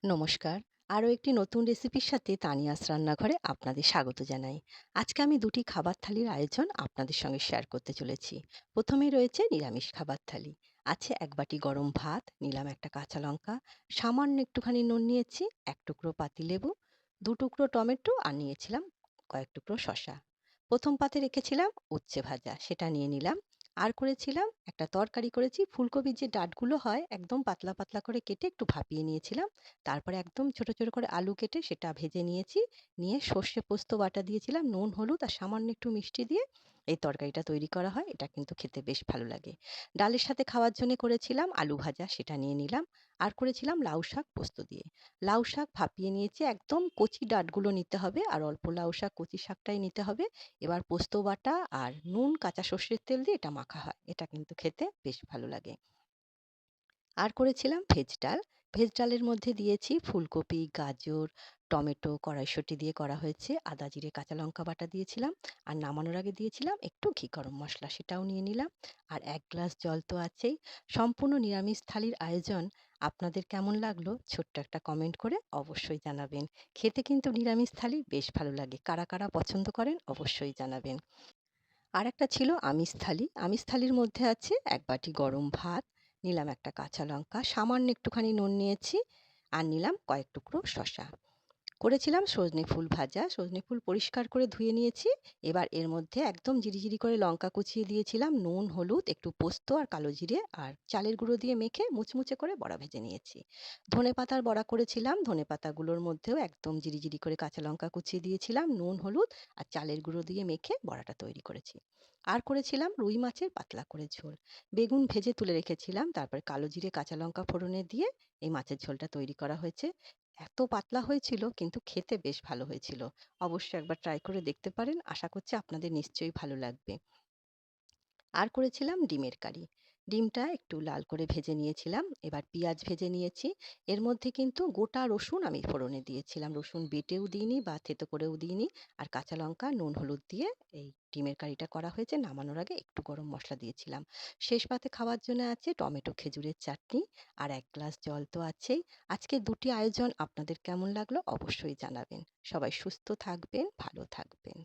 নমস্কার। আরও একটি নতুন রেসিপির সাথে তানিয়াস রান্নাঘরে আপনাদের স্বাগত জানাই। আজকে আমি দুটি খাবার থালির আয়োজন আপনাদের সঙ্গে শেয়ার করতে চলেছি। প্রথমেই রয়েছে নিরামিষ খাবার থালি। আছে এক বাটি গরম ভাত, নিলাম একটা কাঁচা লঙ্কা, সামান্য একটুখানি নুন নিয়েছি, এক টুকরো পাতিলেবু, দু টুকরো টমেটো আর নিয়েছিলাম কয়েক টুকরো শসা। প্রথম পাতে রেখেছিলাম উচ্ছে ভাজা, সেটা নিয়ে নিলাম। আর করেছিলাম একটা তরকারি করেছি, ফুলকপির যে ডাঁটগুলো হয় একদম পাতলা পাতলা করে কেটে একটু ভাপিয়ে নিয়েছিলাম। তারপরে একদম ছোট, ছোট করে আলু কেটে সেটা ভেজে নিয়েছি। নিয়ে সর্ষে পোস্ত বাটা দিয়েছিলাম, নুন, হলুদ আর সামান্য একটু মিষ্টি দিয়ে এই তরকারিটা তৈরি করা হয়। এটা কিন্তু খেতে বেশ ভালো লাগে। ডালের সাথে খাওয়ার জন্যে করেছিলাম আলু ভাজা, সেটা নিয়ে নিলাম। আর করেছিলাম লাউ শাক পোস্ত দিয়ে। লাউ শাক ভাপিয়ে নিয়েছি, একদম কচি ডাঁটগুলো নিতে হবে আর অল্প লাউ শাক কচি শাকটাই নিতে হবে। এবার পোস্ত বাটা আর নুন, কাঁচা সর্ষের তেল দিয়ে এটা মাখা হয়। এটা কিন্তু খেতে বেশ ভালো লাগে। আর করেছিলাম ভেজ ডাল। ভেজ ডালের মধ্যে দিয়েছি ফুলকপি, গাজর, টমেটো, কড়াইশুঁটি দিয়ে করা হয়েছে। আদা, জিরে, কাঁচা লঙ্কা বাটা দিয়েছিলাম। আর নামানোর আগে দিয়েছিলাম একটু ঘি গরম মসলা, সেটাও নিয়ে নিলাম। আর ১ গ্লাস জল তো আছেই। সম্পূর্ণ নিরামিষ থালির আয়োজন আপনাদের কেমন লাগলো ছোট্ট একটা কমেন্ট করে অবশ্যই জানাবেন। খেতে কিন্তু নিরামিষ থালি বেশ ভালো লাগে। কারা, কারা পছন্দ করেন অবশ্যই জানাবেন। আরেকটা ছিল আমিষ থালি। আমিষ থালির মধ্যে আছে ১ বাটি গরম ভাত, নিলাম একটা কাঁচা লঙ্কা, সামান্য একটুখানি নুন নিয়েছি, আর নিলাম কয়েক টুকরো শসা। করেছিলাম সজনে ফুল ভাজা। সজনে ফুল পরিষ্কার করে ধুয়ে নিয়েছি। এবার এর মধ্যে একদম জিরি করে লঙ্কা কুচিয়ে দিয়েছিলাম, নুন, হলুদ, একটু পোস্ত আর কালো জিরে আর চালের গুঁড়ো দিয়ে মেখে মুচমুচে করে বড়া ভেজে নিয়েছি। ধনেপাতার বড়া করেছিলাম। ধনেপাতাগুলোর মধ্যেও একদম জিরি করে কাঁচা লঙ্কা কুচিয়ে দিয়েছিলাম, নুন, হলুদ আর চালের গুঁড়ো দিয়ে মেখে বড়াটা তৈরি করেছি। আর করেছিলাম রুই মাছের পাতলা করে ঝোল। বেগুন ভেজে তুলে রেখেছিলাম। তারপরে কালো জিরে, কাঁচা লঙ্কা ফোড়নে দিয়ে এই মাছের ঝোলটা তৈরি করা হয়েছে। এত পাতলা হয়েছিল কিন্তু খেতে বেশ ভালো হয়েছিল। অবশ্যই একবার ট্রাই করে দেখতে পারেন। আশা করছি আপনাদের নিশ্চয়ই ভালো লাগবে। আর করেছিলাম ডিমের কারি। ডিমটা একটু লাল করে ভেজে নিয়েছিলাম। এবার পেঁয়াজ ভেজে নিয়েছি। এর মধ্যে কিন্তু গোটা রসুন আমি ফোড়নে দিয়েছিলাম। রসুন বেটেও দিইনি বা থেঁতো করেও দিইনি। আর কাঁচা লঙ্কা, নুন, হলুদ দিয়ে এই ডিমের কারিটা করা হয়েছে। নামানোর আগে একটু গরম মসলা দিয়েছিলাম। শেষ পাতে খাওয়ার জন্য আছে টমেটো খেজুরের চাটনি আর ১ গ্লাস জল তো আছেই। আজকে দুটি আয়োজন আপনাদের কেমন লাগলো অবশ্যই জানাবেন। সবাই সুস্থ থাকবেন, ভালো থাকবেন।